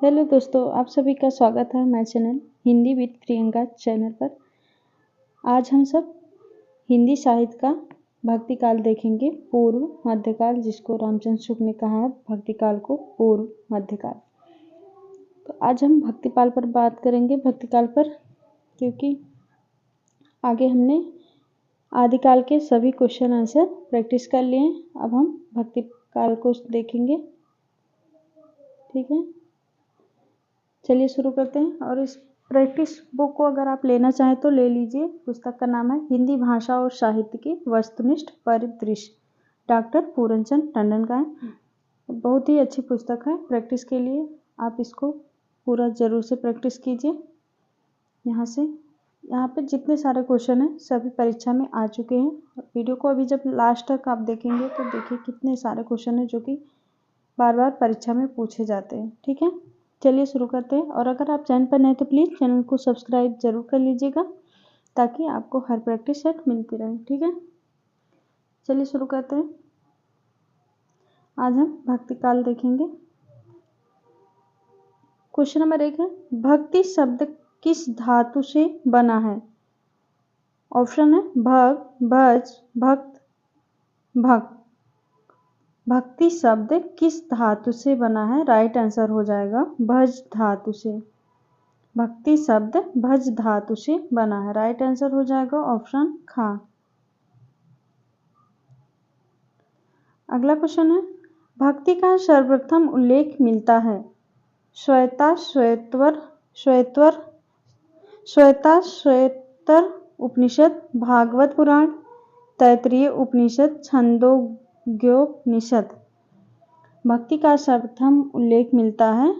Hello दोस्तों, आप सभी का स्वागत है हमारे channel Hindi with Priyanka channel पर। आज हम सब हिंदी साहित्य का भक्तिकाल देखेंगे, पूर्व मध्यकाल, जिसको रामचंद्र शुक्ल ने कहा है भक्तिकाल को पूर्व मध्यकाल। तो आज हम भक्तिकाल पर बात करेंगे, भक्तिकाल पर, क्योंकि आगे हमने आदिकाल के सभी क्वेश्चन आंसर प्रैक्टिस कर लिए हैं। अब हम भक्तिकाल को देखेंगे, ठीक है। चलिए शुरू करते हैं। और इस प्रैक्टिस बुक को अगर आप लेना चाहें तो ले लीजिए। पुस्तक का नाम है हिंदी भाषा और साहित्य के वस्तुनिष्ठ परिदृश्य, डॉक्टर पूरनचंद टंडन का है। बहुत ही अच्छी पुस्तक है प्रैक्टिस के लिए। आप इसको पूरा जरूर से प्रैक्टिस कीजिए। यहाँ पे जितने सारे क्वेश्चन हैं सभी परीक्षा में आ चुके हैं। वीडियो को अभी जब लास्ट तक आप देखेंगे तो देखिए कितने सारे क्वेश्चन हैं जो कि बार बार परीक्षा में पूछे जाते हैं, ठीक है। चलिए शुरू करते हैं। और अगर आप चैनल पर नए तो प्लीज़ चैनल को सब्सक्राइब जरूर कर लीजिएगा, ताकि आपको हर प्रैक्टिस सेट मिलती रहे, ठीक है। चलिए शुरू करते हैं। आज हम भक्तिकाल देखेंगे। क्वेश्चन नंबर 1 है, भक्ति शब्द किस धातु से बना है? ऑप्शन है भग, भज, भक्त, भक्त। भक्ति शब्द किस धातु से बना है? राइट आंसर हो जाएगा भज धातु से। भक्ति शब्द भज धातु से बना है। राइट आंसर हो जाएगा ऑप्शन खा। अगला क्वेश्चन है, भक्ति का सर्वप्रथम उल्लेख मिलता है? श्वेता श्वेतर उपनिषद, भागवत पुराण, तैत्तिरीय उपनिषद, छंदोग्योपनिषद। भक्ति का सर्वप्रथम उल्लेख मिलता है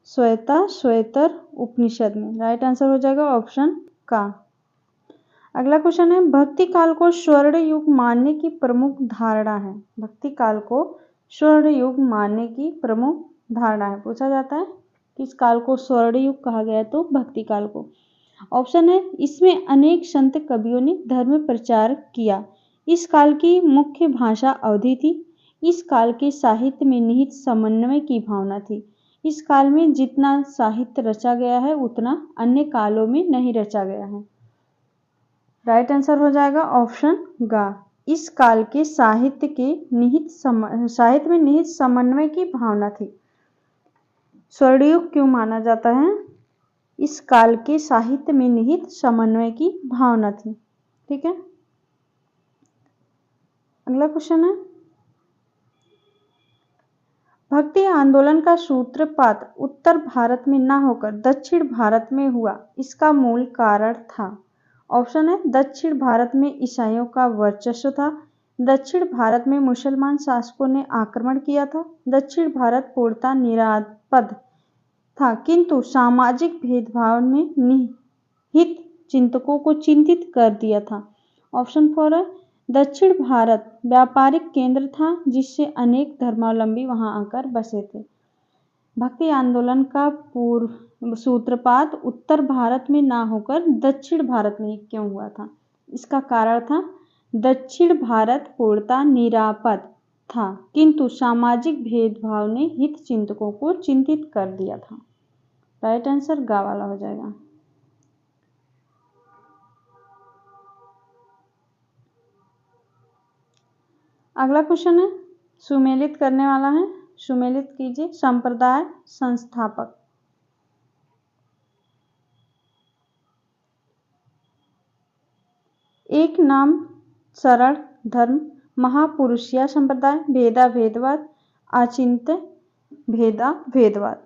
श्वेतर उपनिषद में। राइट आंसर हो जाएगा ऑप्शन का। अगला क्वेश्चन है, भक्ति काल को स्वर्ण युग मानने की प्रमुख धारणा है? भक्ति काल को स्वर्ण युग मानने की प्रमुख धारणा है। पूछा जाता है किस काल को स्वर्ण युग कहा गया है? तो भक्ति काल को। ऑप्शन है, इसमें अनेक संत कवियों ने धर्म प्रचार किया। इस काल की मुख्य भाषा अवधी थी। इस काल के साहित्य में निहित समन्वय की भावना थी। इस काल में जितना साहित्य रचा गया है उतना अन्य कालों में नहीं रचा गया है। राइट आंसर हो जाएगा ऑप्शन गा। इस काल के साहित्य में निहित समन्वय की भावना थी। स्वर्णयुग क्यों माना जाता है? इस काल के साहित्य में निहित समन्वय की भावना थी, ठीक है। अगला क्वेश्चन है, भक्ति आंदोलन का सूत्रपात उत्तर भारत में न होकर दक्षिण भारत में हुआ, इसका मूल कारण था? ऑप्शन है, दक्षिण भारत में ईसाइयों का वर्चस्व था। दक्षिण भारत में मुसलमान शासकों ने आक्रमण किया था। दक्षिण भारत पूर्णतः निरापद था, किंतु सामाजिक भेदभाव ने निहित चिंतकों को चिंतित कर दिया था। ऑप्शन 4 है, दक्षिण भारत व्यापारिक केंद्र था, जिससे अनेक धर्मावलंबी वहां आकर बसे थे। भक्ति आंदोलन का पूर्व सूत्रपात उत्तर भारत में ना होकर दक्षिण भारत में क्यों हुआ था? इसका कारण था दक्षिण भारत पूर्णतः निरापद था, किंतु सामाजिक भेदभाव ने हित चिंतकों को चिंतित कर दिया था। राइट आंसर गा वाला हो जाएगा। अगला क्वेश्चन है, सुमेलित करने वाला है। सुमेलित कीजिए। संप्रदाय संस्थापक। एक नाम सरल धर्म, महापुरुषीय संप्रदाय, भेदा भेदवाद, अचिंत्य भेदा भेदवाद।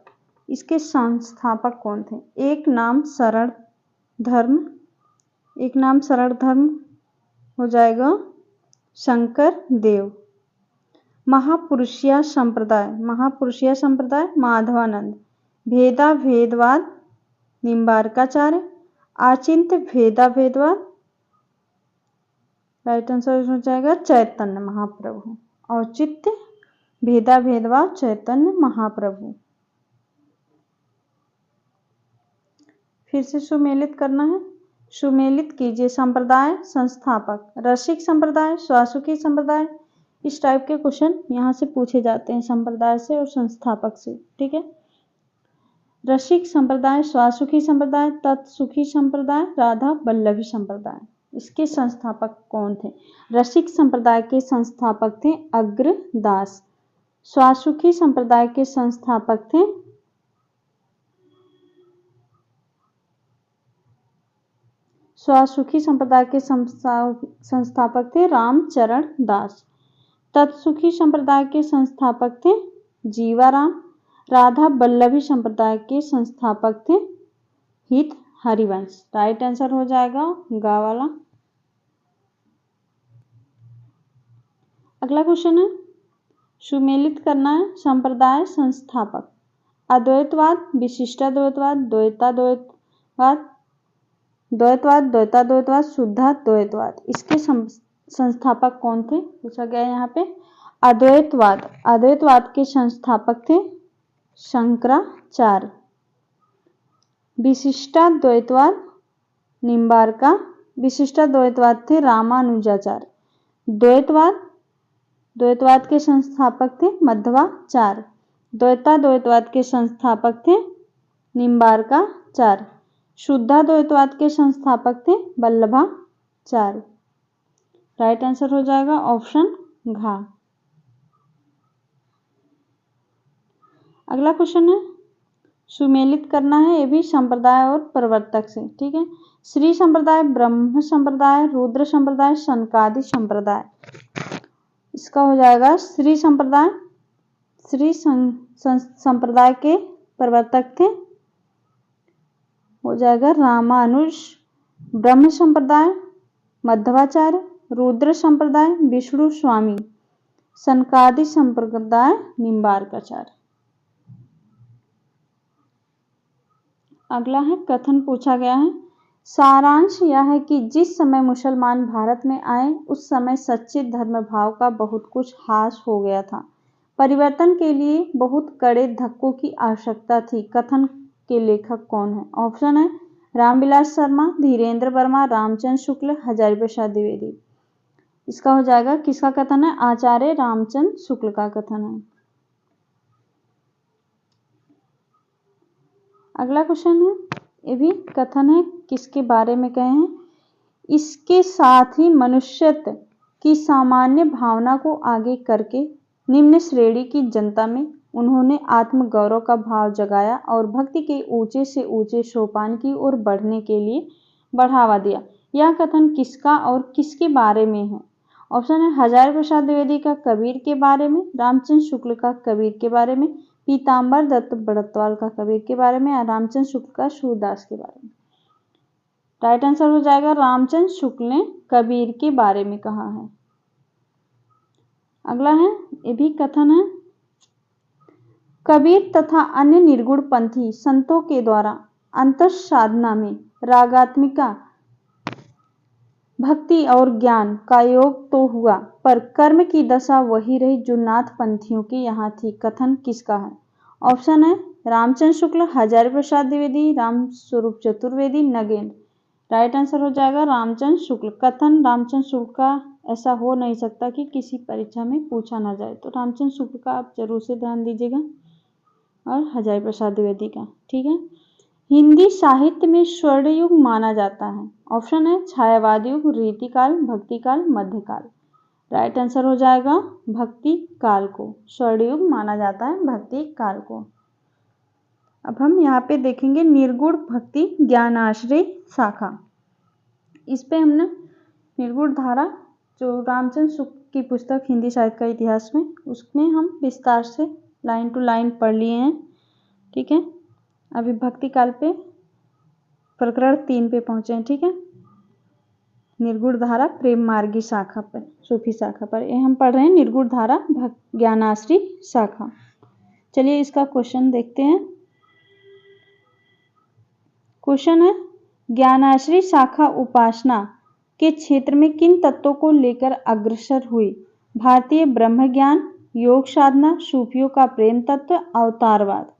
इसके संस्थापक कौन थे? एक नाम सरल धर्म हो जाएगा शंकर देव। महापुरुषीय संप्रदाय माधवानंद। भेदा भेदवाद निम्बारकाचार्य। अचिंत्य भेदा भेदवाद, राइट आंसर हो जाएगा चैतन्य महाप्रभु। औचित्य भेदा भेदवाद चैतन्य महाप्रभु। फिर से सुमेलित करना है। सुमेलित कीजिए। संप्रदाय संस्थापक, रसिक संप्रदाय, स्वासुकी संप्रदाय। इस टाइप के क्वेश्चन यहाँ से पूछे जाते हैं, संप्रदाय से और संस्थापक से, ठीक है। रसिक संप्रदाय, स्वासुखी संप्रदाय, तत्सुखी संप्रदाय, राधा वल्लभी संप्रदाय। इसके संस्थापक कौन थे? रसिक संप्रदाय के संस्थापक थे अग्रदास। स्वासुखी संप्रदाय के संस्थापक थे रामचरण दास। तत्सुखी संप्रदाय के संस्थापक थे जीवाराम। राधा वल्लभी संप्रदाय के संस्थापक थे हित हरिवंश। राइट आंसर हो जाएगा गा वाला। अगला क्वेश्चन है, सुमेलित करना है संप्रदाय संस्थापक। अद्वैतवाद, विशिष्टाद्वैतवाद, द्वैताद्वैतवाद, शुद्धाद्वैतवाद। इसके संस्थापक कौन थे पूछा गया यहाँ पे। अद्वैतवाद के संस्थापक थे शंकराचार्य। विशिष्टाद्वैतवाद निम्बार्का। विशिष्टाद्वैतवाद थे रामानुजाचार्य। द्वैतवाद के संस्थापक थे मध्वाचार्य। द्वैताद्वैतवाद के संस्थापक थे निम्बार्काचार्य। शुद्धाद्वैतवाद के संस्थापक थे वल्लभाचार्य। राइट आंसर हो जाएगा ऑप्शन घ। अगला क्वेश्चन है, सुमेलित करना है, ये भी संप्रदाय और प्रवर्तक से। ठीक है, श्री संप्रदाय, ब्रह्म संप्रदाय, रुद्र संप्रदाय, सनकादि संप्रदाय। इसका हो जाएगा श्री संप्रदाय। श्री संप्रदाय के प्रवर्तक थे हो जाएगा रामानुज। ब्रह्म संप्रदाय मध्वाचार्य। रुद्र संप्रदाय विष्णु स्वामी। सनकादि संप्रदाय निम्बार्काचार्य। अगला है, कथन पूछा गया है। सारांश यह है कि जिस समय मुसलमान भारत में आए उस समय सच्चे धर्म भाव का बहुत कुछ ह्रास हो गया था। परिवर्तन के लिए बहुत कड़े धक्कों की आवश्यकता थी। कथन के लेखक कौन है? ऑप्शन है रामविलास शर्मा, धीरेन्द्र वर्मा, रामचंद्र शुक्ल, हजारी प्रसाद द्विवेदी। इसका हो जाएगा किसका कथन है? आचार्य रामचंद्र शुक्ल का कथन है। अगला क्वेश्चन है, ये भी कथन है, किसके बारे में कहे हैं? इसके साथ ही मनुष्यत्व की सामान्य भावना को आगे करके निम्न श्रेणी की जनता में उन्होंने आत्मगौरव का भाव जगाया और भक्ति के ऊंचे से ऊंचे सोपान की ओर बढ़ने के लिए बढ़ावा दिया। यह कथन किसका और किसके बारे में है? ऑप्शन है हजारी प्रसाद द्विवेदी का कबीर के बारे में, रामचंद्र शुक्ल का कबीर के बारे में, पीताम्बर दत्त बड़तवाल का कबीर के बारे में, या रामचंद्र शुक्ल का सूरदास के बारे में। राइट आंसर हो जाएगा रामचंद्र शुक्ल ने कबीर के बारे में कहा है। अगला है, ये भी कथन है, कबीर तथा अन्य निर्गुण पंथी संतों के द्वारा अंतर साधना में रागात्मिका भक्ति और ज्ञान का योग तो हुआ पर कर्म की दशा वही रही जो नाथ पंथियों की यहाँ थी। कथन किसका है? ऑप्शन है रामचंद्र शुक्ल, हजारी प्रसाद द्विवेदी, राम स्वरूप चतुर्वेदी, नगेंद्र। राइट आंसर हो जाएगा रामचंद्र शुक्ल। कथन रामचंद्र शुक्ल का ऐसा हो नहीं सकता कि किसी परीक्षा में पूछा ना जाए, तो रामचंद्र शुक्ल का आप जरूर से ध्यान दीजिएगा और हजारी प्रसाद द्विवेदी का। ठीक है, हिंदी साहित्य में स्वर्ण युग माना जाता है। ऑप्शन है छायावाद युग, रीतिकाल, भक्तिकाल, मध्यकाल। राइट आंसर हो जाएगा भक्ति काल को स्वर्ण युग माना जाता है, भक्ति काल को। अब हम यहाँ पे देखेंगे निर्गुण भक्ति ज्ञानाश्रय शाखा। इस पे हमने निर्गुण धारा जो रामचंद्र शुक्ल की पुस्तक हिंदी साहित्य का इतिहास में, उसमें हम विस्तार से लाइन टू लाइन पढ़ लिए हैं। ठीक है, अभी भक्ति काल पे प्रकरण 3 पे पहुंचे हैं। ठीक है, निर्गुण धारा प्रेम मार्गी शाखा पर, सूफी शाखा पर ये हम पढ़ रहे हैं निर्गुण धारा ज्ञानाश्रय शाखा। चलिए इसका क्वेश्चन देखते हैं। क्वेश्चन है, ज्ञानाश्रय शाखा उपासना के क्षेत्र में किन तत्वों को लेकर अग्रसर हुई? भारतीय ब्रह्म ज्ञान, योग साधना, सूफियों का प्रेम तत्व, अवतारवाद।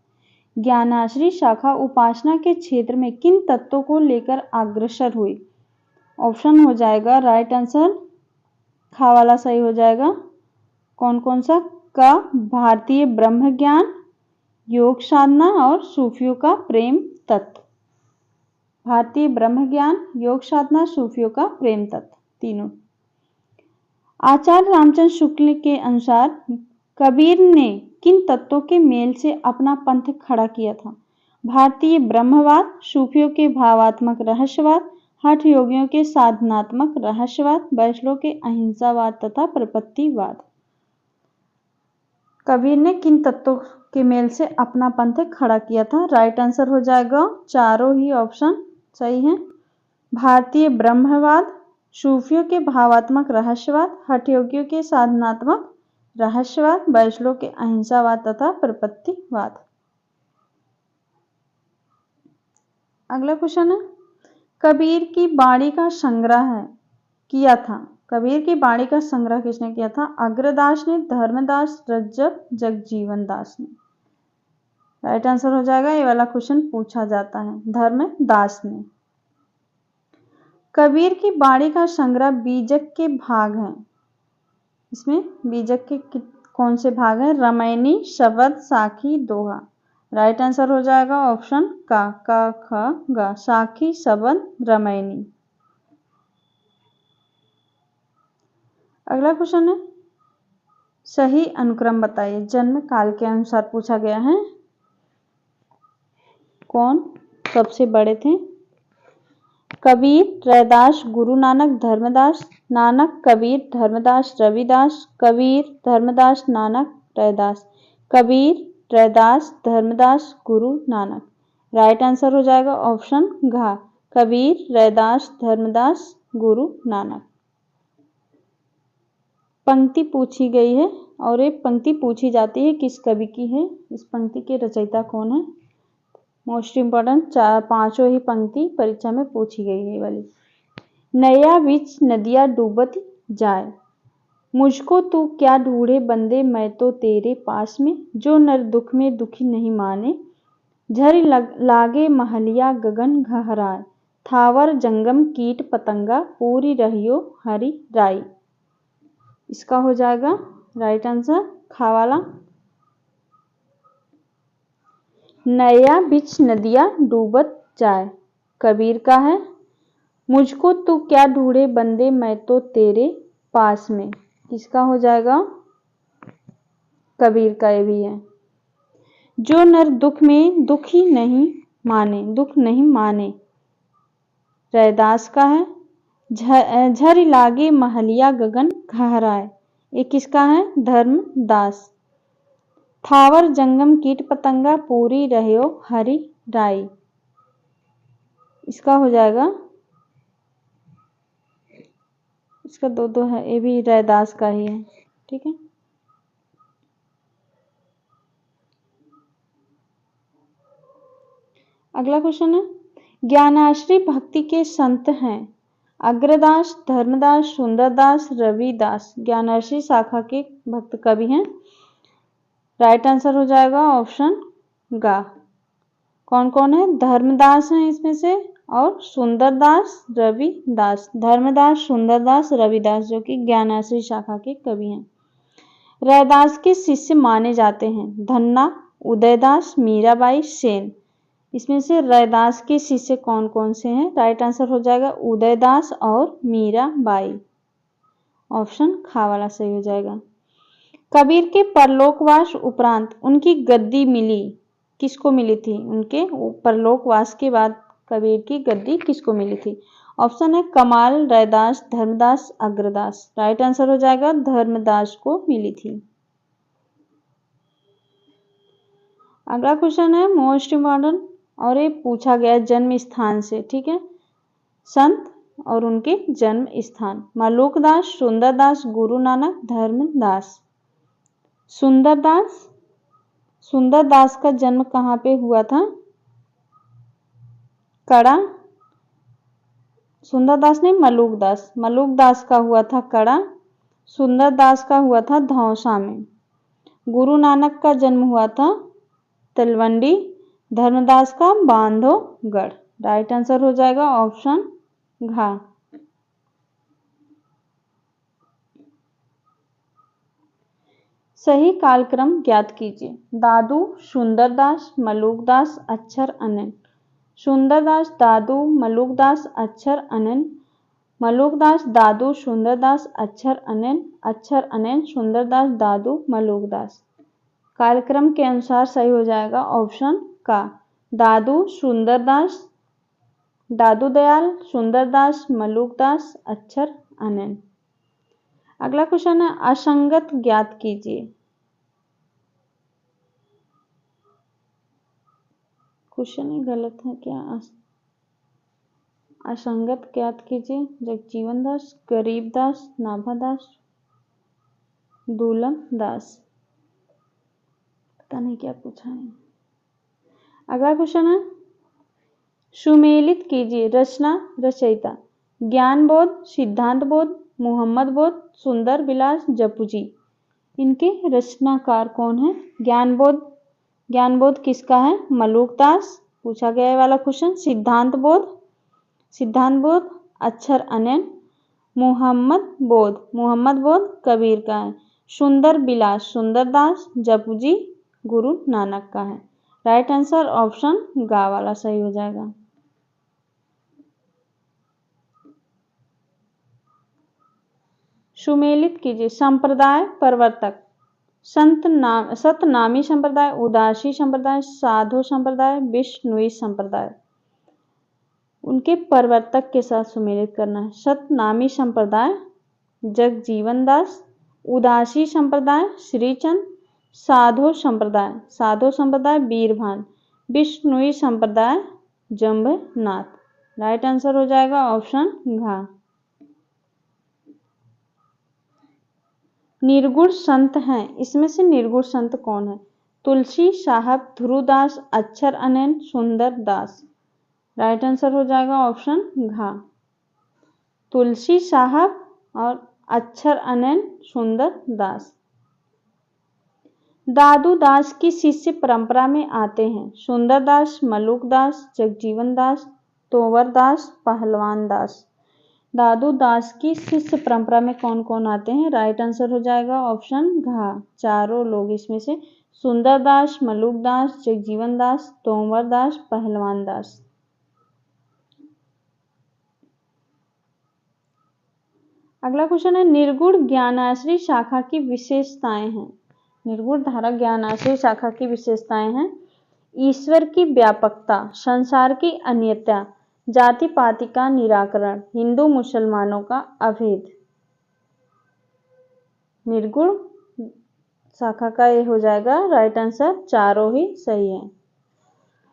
ज्ञानाश्रय शाखा उपासना के क्षेत्र में किन तत्वों को लेकर अग्रसर हुई? ऑप्शन हो जाएगा राइट आंसर खा वाला सही हो जाएगा। कौन कौन सा? का भारतीय ब्रह्म ज्ञान, योग साधना और सूफियों का प्रेम तत्व। भारतीय ब्रह्म ज्ञान, योग साधना, सूफियों का प्रेम तत्व, तीनों। आचार्य रामचंद्र शुक्ल के अनुसार कबीर ने किन तत्वों के मेल से अपना पंथ खड़ा किया था? भारतीय ब्रह्मवाद, सूफियों के भावात्मक रहस्यवाद, हठ योगियों के साधनात्मक रहस्यवाद, वैष्णव के अहिंसावाद तथा प्रपत्तिवाद। कबीर ने किन तत्वों के मेल से अपना पंथ खड़ा किया था? राइट आंसर हो जाएगा चारों ही ऑप्शन सही हैं। भारतीय ब्रह्मवाद, सूफियों के भावात्मक रहस्यवाद, हठ योगियों के साधनात्मक रहस्यवाद, वैष्णव के अहिंसावाद तथा प्रपत्तिवाद। अगला क्वेश्चन है, कबीर की बाणी का संग्रह किया था। कबीर की बाणी का संग्रह किसने किया था? अग्रदास ने, धर्मदास, रज्जब, जगजीवन दास ने। राइट आंसर हो जाएगा, ये वाला क्वेश्चन पूछा जाता है, धर्मदास ने। कबीर की बाणी का संग्रह बीजक के भाग हैं। इसमें बीजक के कौन से भाग हैं? रामायणी, शब्द, साखी, दोहा। राइट आंसर हो जाएगा ऑप्शन का, ख, ग, साखी, शब्द, रामायणी। अगला क्वेश्चन है, सही अनुक्रम बताइए। जन्म काल के अनुसार पूछा गया है। कौन सबसे बड़े थे? कबीर, रैदास, गुरु नानक, धर्मदास। नानक, कबीर, धर्मदास, रविदास। कबीर, धर्मदास, नानक, रैदास। कबीर, रैदास, धर्मदास, गुरु नानक। राइट आंसर हो जाएगा ऑप्शन घ, कबीर, रैदास, धर्मदास, गुरु नानक। पंक्ति पूछी गई है और ये पंक्ति पूछी जाती है किस कवि की है? इस पंक्ति के रचयिता कौन है? मोस्ट इम्पोर्टेंट पांचों ही पंक्ति परीक्षा में पूछी गई है वाली। नैया बीच नदिया डूबत जाए, मुझको तू क्या ढूंढे बंदे मैं तो तेरे पास में, जो नर दुख में दुखी नहीं माने, झर लागे महलिया गगन घहराए, थावर जंगम कीट पतंगा पूरी रहियो हरि राई। इसका हो जाएगा राइट आंसर खा वाला। नैया बिच नदिया डूबत जाए कबीर का है। मुझको तू क्या ढूंढे बंदे मैं तो तेरे पास में, किसका हो जाएगा? कबीर का ये भी है। जो नर दुख में दुखी नहीं माने, दुख नहीं माने, रैदास का है। झर लागे महलिया गगन घहराए, ये किसका है? धर्मदास। थावर जंगम कीट पतंगा पूरी रहो हरि राई, इसका हो जाएगा, इसका दो है, ये भी रैदास का ही है। ठीक है, अगला क्वेश्चन है, ज्ञानाश्री भक्ति के संत हैं अग्रदास, धर्मदास, सुंदरदास, रविदास। ज्ञानाश्री शाखा के भक्त कवि हैं। राइट आंसर हो जाएगा ऑप्शन गा। कौन कौन है? धर्मदास हैं इसमें से और सुंदरदास, रविदास। धर्मदास, सुंदरदास, रविदास जो कि ज्ञानाश्री शाखा के कवि हैं। रैदास के शिष्य माने जाते हैं धन्ना, उदयदास, मीराबाई, सेन। इसमें से रैदास के शिष्य कौन कौन से हैं? राइट आंसर हो जाएगा उदयदास और मीराबाई। ऑप्शन खा वाला सही हो जाएगा। कबीर के परलोकवास उपरांत उनकी गद्दी मिली, किसको मिली थी? उनके परलोकवास के बाद कबीर की गद्दी किसको मिली थी? ऑप्शन है कमाल, रैदास, धर्मदास, अग्रदास। राइट आंसर हो जाएगा धर्मदास को मिली थी। अगला क्वेश्चन है मोस्ट इम्पोर्टेंट और ये पूछा गया जन्म स्थान से। ठीक है, संत और उनके जन्म स्थान। मलूकदास, सुंदरदास, गुरु नानक, धर्मदास। सुंदरदास, सुंदरदास का जन्म कहाँ पे हुआ था? कड़ा। सुंदरदास ने मलूकदास, मलूकदास का हुआ था कड़ा, सुंदरदास का हुआ था धौसा में। गुरु नानक का जन्म हुआ था तलवंडी, धर्मदास का बांधवगढ़। राइट आंसर हो जाएगा ऑप्शन घा। सही कालक्रम ज्ञात कीजिए। दादू, सुंदरदास, मलुकदास, अक्षर अनन। सुंदरदास, दादू, मलुकदास, अक्षर अनन। मलुकदास, दादू, सुंदरदास, अक्षर अनन, सुंदरदास, दादू, मलुकदास। कालक्रम के अनुसार सही हो जाएगा ऑप्शन का, दादू, सुंदरदास, दादू दयाल, सुंदरदास, मलुकदास, अक्षर अनन। अगला क्वेश्चन है असंगत ज्ञात कीजिए। क्वेश्चन ही गलत है क्या? असंगत ज्ञात कीजिए। जगजीवन दास, गरीबदास, नाभादास, दूलम दास। पता नहीं क्या पूछा है। अगला क्वेश्चन है सुमेलित कीजिए। रचना रचयिता ज्ञानबोध, सिद्धांत बोध, मोहम्मद बोध, सुंदर विलास, जपूजी। इनके रचनाकार कौन है? ज्ञानबोध, ज्ञानबोध किसका है? मलुकदास, पूछा गया वाला क्वेश्चन। सिद्धांत बोध, सिद्धांत बोध अक्षर अनन। मोहम्मद बोध कबीर का है। सुंदर विलास सुंदरदास, जपूजी गुरु नानक का है। राइट आंसर ऑप्शन गा वाला सही हो जाएगा। सुमेलित कीजिए। संप्रदाय प्रवर्तक सतनामी संप्रदाय, उदासी संप्रदाय, साधु संप्रदाय, विष्णुई संप्रदाय। उनके प्रवर्तक के साथ सुमेलित करना है। सतनामी संप्रदाय जगजीवन दास, उदासी संप्रदाय श्रीचंद, साधु संप्रदाय बीरभान, विष्णुई संप्रदाय जम्भनाथ। राइट आंसर हो जाएगा ऑप्शन घ। निर्गुण संत हैं, इसमें से निर्गुण संत कौन है? तुलसी साहब, ध्रुवदास, अक्षर अनन, सुंदर दास। राइट आंसर हो जाएगा ऑप्शन घ। तुलसी साहब और अक्षर अनन, सुंदर दास। दादू दास की शिष्य परंपरा में आते हैं सुंदर दास, मलुक दास, जगजीवन दास, तोवर दास, पहलवान दास। दादू दास की शिष्य परंपरा में कौन कौन आते हैं? राइट आंसर हो जाएगा ऑप्शन घ, चारों लोग इसमें से सुंदर दास, मलुक दास, जगजीवन दास, तोमर दास, पहलवान दास। अगला क्वेश्चन है निर्गुण ज्ञानाश्रय शाखा की विशेषताएं हैं। निर्गुण धारा ज्ञानाश्रय शाखा की विशेषताएं हैं ईश्वर की व्यापकता, संसार की अनित्यता, जाति पाति का निराकरण, हिंदू मुसलमानों का अभेद। निर्गुण शाखा का ये हो जाएगा राइट आंसर, चारों ही सही है।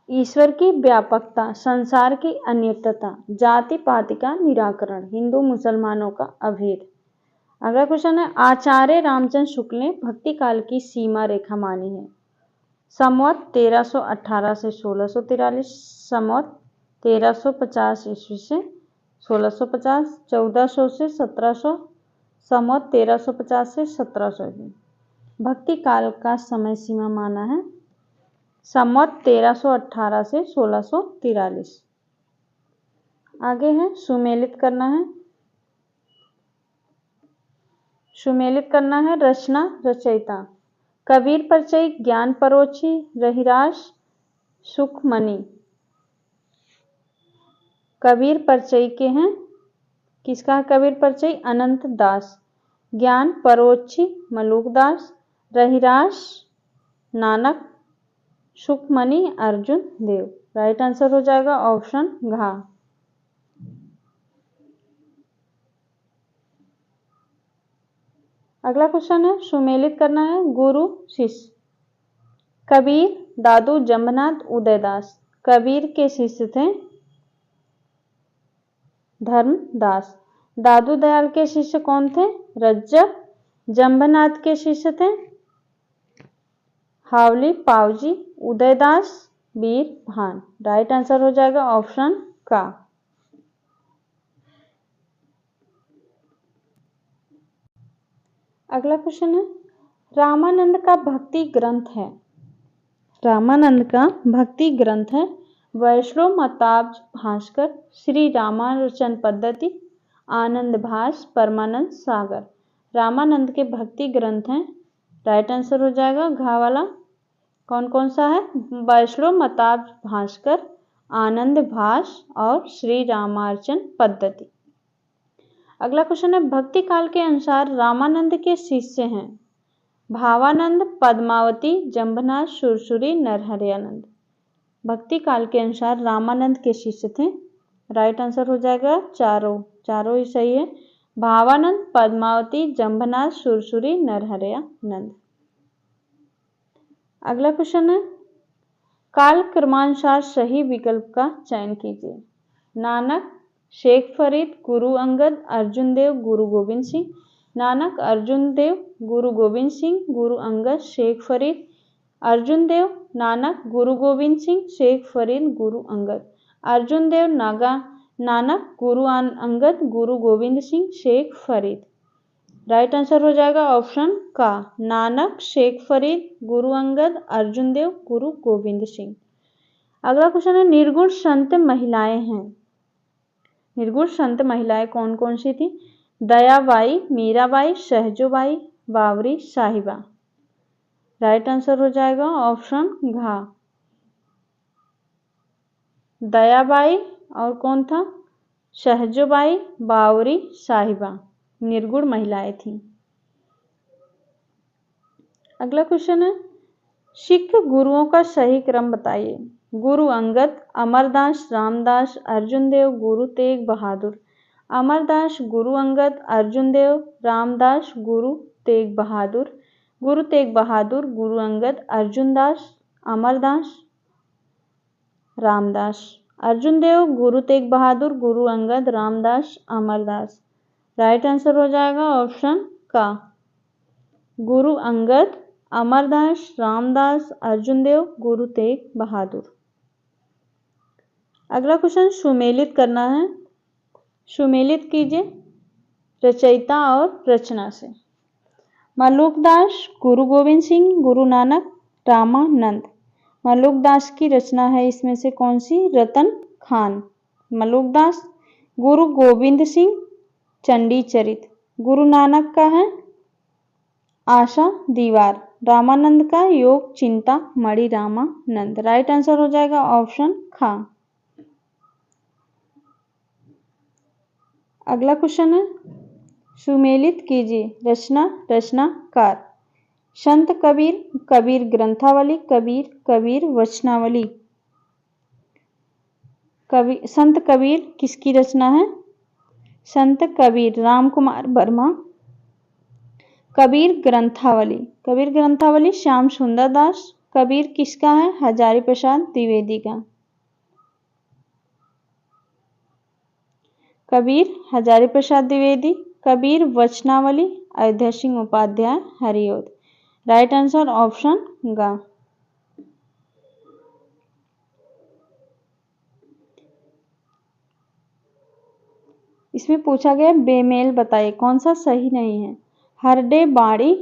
ईश्वर की व्यापकता, संसार की अनित्यता, जाति पाति का निराकरण, हिंदू मुसलमानों का अभेद। अगला क्वेश्चन है आचार्य रामचंद्र शुक्ल ने भक्ति काल की सीमा रेखा मानी है। संवत 1318 से 1643, संवत 1350 ईस्वी से 1650, 1400 से 1700, संवत 1350 से 1700। भक्ति काल का समय सीमा माना है संवत 1318 से 1643। आगे है सुमेलित करना है। सुमेलित करना है रचना रचयिता कबीर परिचय, ज्ञान परोक्षी, रहिरास, सुखमणि। कबीर परिचय के हैं, किसका है कबीर परिचय? अनंत दास। ज्ञान परोक्षी मलुक दास, रहिरास नानक, सुखमणि अर्जुन देव। राइट आंसर हो जाएगा ऑप्शन घ। अगला क्वेश्चन है सुमेलित करना है गुरु शिष्य कबीर, दादू जम्भनाथ, उदयदास। कबीर के शिष्य थे धर्मदास। दादू दयाल के शिष्य कौन थे? रज्जक। जम्भनाथ के शिष्य थे हावली पावजी, उदयदास बीरभान। राइट आंसर हो जाएगा ऑप्शन का। अगला क्वेश्चन है रामानंद का भक्ति ग्रंथ है। रामानंद का भक्ति ग्रंथ है वैष्णव मताब्ज भास्कर, श्री रामानुजन पद्धति, आनंद भास, परमानंद सागर। रामानंद के भक्ति ग्रंथ हैं राइट आंसर हो जाएगा घा वाला। कौन कौन सा है? वैष्णव मताब भास्कर, आनंद भास और श्री रामार्चन पद्धति। अगला क्वेश्चन है भक्ति काल के अनुसार रामानंद के शिष्य हैं भावानंद, पद्मावती, जंभनाथ, सुरसुरी, नरहरियानंद। भक्ति काल के अनुसार रामानंद के शिष्य थे। राइट आंसर हो जाएगा चारों ही सही है। भावानंद, पद्मावती, जंभनाथ, सुरसुरी, नरहरियानंद। अगला क्वेश्चन है काल क्रमानुसार सही विकल्प का चयन कीजिए। नानक, शेख फरीद, गुरु अंगद, अर्जुन देव, गुरु गोविंद सिंह। नानक, अर्जुन देव, गुरु गोविंद सिंह, गुरु अंगद, शेख फरीद। अर्जुन देव, नानक, गुरु गोविंद सिंह, शेख फरीद, गुरु अंगद। अर्जुन देव, नानक, गुरु अंगद, गुरु गोविंद सिंह, शेख फरीद। राइट आंसर हो जाएगा ऑप्शन का नानक, शेख फरीद, गुरु अंगद, अर्जुन देव, गुरु गोविंद सिंह। अगला क्वेश्चन है निर्गुण संत महिलाएं हैं। निर्गुण संत महिलाएं कौन कौन सी थी? दयाबाई, मीराबाई, सहजोबाई, बावरी, साहिबा। राइट आंसर हो जाएगा ऑप्शन घा दयाबाई और कौन था? सहजोबाई, बावरी, साहिबा निर्गुण महिलाएं थी। अगला क्वेश्चन है सिख गुरुओं का सही क्रम बताइए। गुरु अंगद, अमरदास, रामदास, अर्जुन देव, गुरु तेग बहादुर। अमरदास, गुरु अंगद, अर्जुन देव, रामदास, गुरु तेग बहादुर। गुरु तेग बहादुर, गुरु अंगद, अर्जुन दास, अमरदास, रामदास। अर्जुन देव, गुरु तेग बहादुर, गुरु अंगद, रामदास, अमरदास। राइट आंसर हो जाएगा ऑप्शन का गुरु अंगद, अमरदास, रामदास, अर्जुन देव, गुरु तेग बहादुर। अगला क्वेश्चन सुमेलित करना है। सुमेलित कीजिए रचयिता और रचना से। मलुकदास, गुरु गोविंद सिंह, गुरु नानक, रामानंद। मलुकदास की रचना है इसमें से कौन सी? रतन खान। मलुकदास। गुरु गोविंद सिंह, चंडी चरित। गुरु नानक का है आशा दीवार। रामानंद का योग चिंता मणि रामानंद। राइट आंसर हो जाएगा ऑप्शन खा। अगला क्वेश्चन है सुमेलित कीजिए रचना रचनाकार। संत कबीर, कबीर ग्रंथावली, कबीर वचनावली। संत कबीर किसकी रचना है? संत कबीर रामकुमार वर्मा। कबीर ग्रंथावली श्याम सुंदर दास। कबीर किसका है? हजारी प्रसाद द्विवेदी का। Kabir Hazari Prasad Dwivedi. Kabir Vachanavali Ayodhya Singh Upadhyay Hariaudh. Right answer option गा। इसमें पूछा गया बेमेल बताइए कौन सा सही नहीं है। हरडे बाड़ी,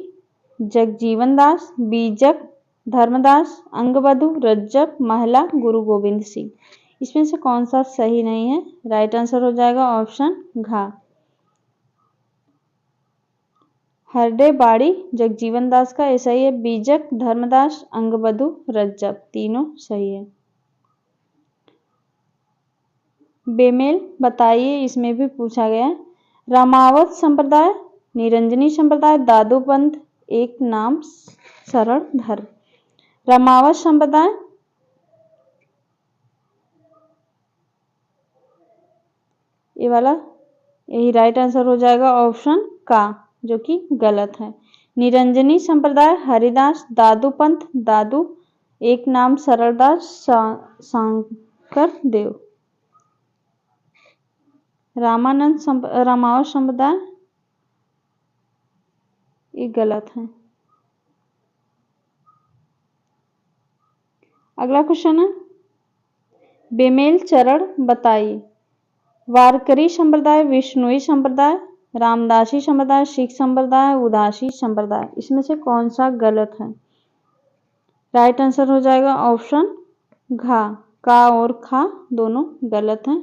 जगजीवन दास, बीजक, धर्मदास, अंगबधु, रज्जब, महला, गुरु गोविंद सिंह। इसमें से कौन सा सही नहीं है? राइट आंसर हो जाएगा ऑप्शन घा। हरडे बाड़ी जगजीवन दास का ऐसा ही है। बीजक, धर्मदास, अंगबधु, रज्जब तीनों सही है। बेमेल बताइए इसमें भी पूछा गया। रामावत संप्रदाय, निरंजनी संप्रदाय, दादू पंथ, एक नाम सरल धर्म। रामावत संप्रदाय ये वाला यही राइट आंसर हो जाएगा ऑप्शन का जो कि गलत है। निरंजनी संप्रदाय हरिदास, दादू पंथ दादू, एक नाम सरलदास, शंकर देव। रामावत संप्रदाय ये गलत है। अगला क्वेश्चन है बेमेल चरण बताइए। वारकरी संप्रदाय, विष्णुई संप्रदाय, रामदासी संप्रदाय, सिख संप्रदाय, उदासी संप्रदाय। इसमें से कौन सा गलत है? राइट आंसर हो जाएगा ऑप्शन घा। का और खा दोनों गलत हैं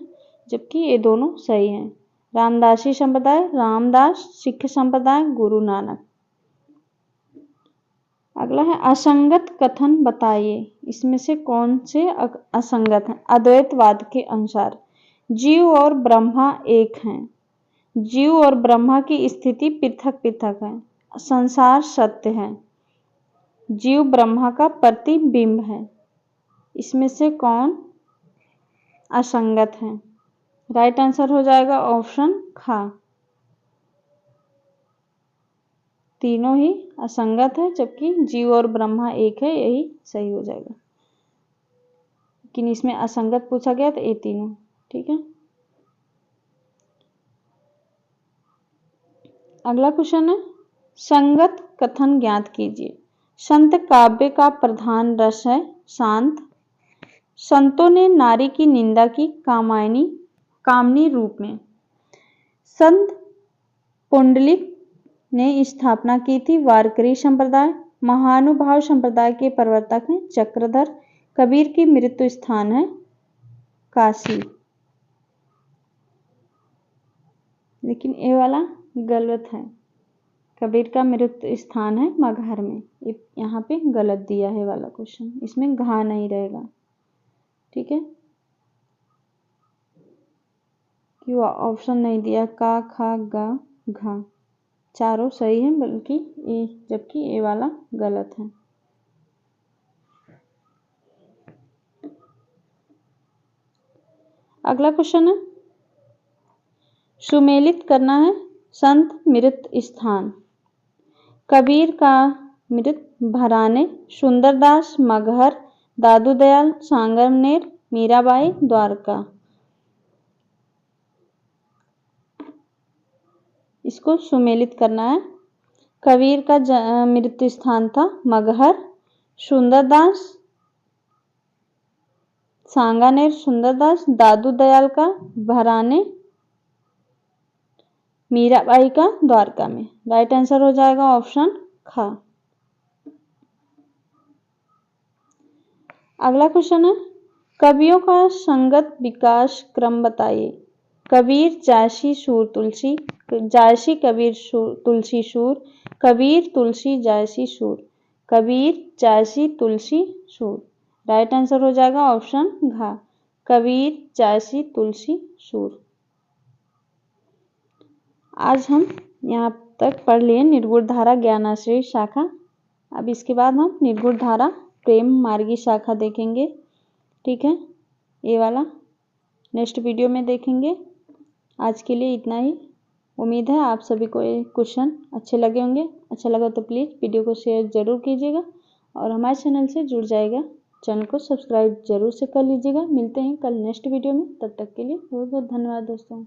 जबकि ये दोनों सही हैं। रामदासी संप्रदाय रामदास, सिख संप्रदाय गुरु नानक। अगला है असंगत कथन बताइए, इसमें से कौन से असंगत हैं। अद्वैतवाद के अनुसार जीव और ब्रह्मा एक हैं, जीव और ब्रह्मा की स्थिति पृथक पृथक है, संसार सत्य है, जीव ब्रह्मा का प्रतिबिंब है। इसमें से कौन असंगत है? राइट आंसर हो जाएगा ऑप्शन खा, तीनों ही असंगत है, जबकि जीव और ब्रह्मा एक है, यही सही हो जाएगा। लेकिन इसमें असंगत पूछा गया तो ये तीनों, ठीक है। अगला क्वेश्चन है संगत कथन ज्ञात कीजिए। संत काव्य का प्रधान रस है शांत। संतों ने नारी की निंदा की कामनी रूप में। संत पुंडलिक ने स्थापना की थी वारकरी संप्रदाय। महानुभाव संप्रदाय के प्रवर्तक हैं चक्रधर। कबीर की मृत्यु स्थान है काशी। लेकिन ये वाला गलत है, कबीर का मृत्यु स्थान है मगहर में, यहाँ पे गलत दिया है वाला क्वेश्चन, इसमें घा नहीं रहेगा, ठीक है। क्यों ऑप्शन नहीं दिया, का खा गा घा, चारों सही है, बल्कि ए, जबकि ये वाला गलत है। अगला क्वेश्चन है सुमेलित करना है संत मृत स्थान। कबीर का मृत भराने, सुंदरदास मगहर, दादू दयाल सांगमनेर, मीराबाई द्वारका। इसको सुमेलित करना है। कबीर का मृत्यु स्थान था मगहर, सुंदरदास सांगानेर सुंदरदास, दादू दयाल का भराने, मीराबाई का द्वारका में। राइट आंसर हो जाएगा ऑप्शन खा। अगला क्वेश्चन है कवियों का संगत विकास क्रम बताइए। कबीर जायसी सूर तुलसी, जायसी कबीर तुलसी सूर, कबीर तुलसी जायसी सूर, कबीर जायसी तुलसी सूर। राइट आंसर हो जाएगा ऑप्शन घा, कबीर जायसी तुलसी सूर। आज हम यहाँ तक पढ़ लिए निर्गुण धारा ज्ञानाश्रय शाखा। अब इसके बाद हम निर्गुण धारा प्रेम मार्गी शाखा देखेंगे, ठीक है। ये वाला नेक्स्ट वीडियो में देखेंगे। आज के लिए इतना ही। उम्मीद है आप सभी को ये क्वेश्चन अच्छे लगे होंगे। अच्छा लगा तो प्लीज़ वीडियो को शेयर ज़रूर कीजिएगा और हमारे चैनल से जुड़ जाएगा। चैनल को सब्सक्राइब जरूर से कर लीजिएगा। मिलते हैं कल नेक्स्ट वीडियो में, तब तक के लिए बहुत बहुत धन्यवाद दोस्तों।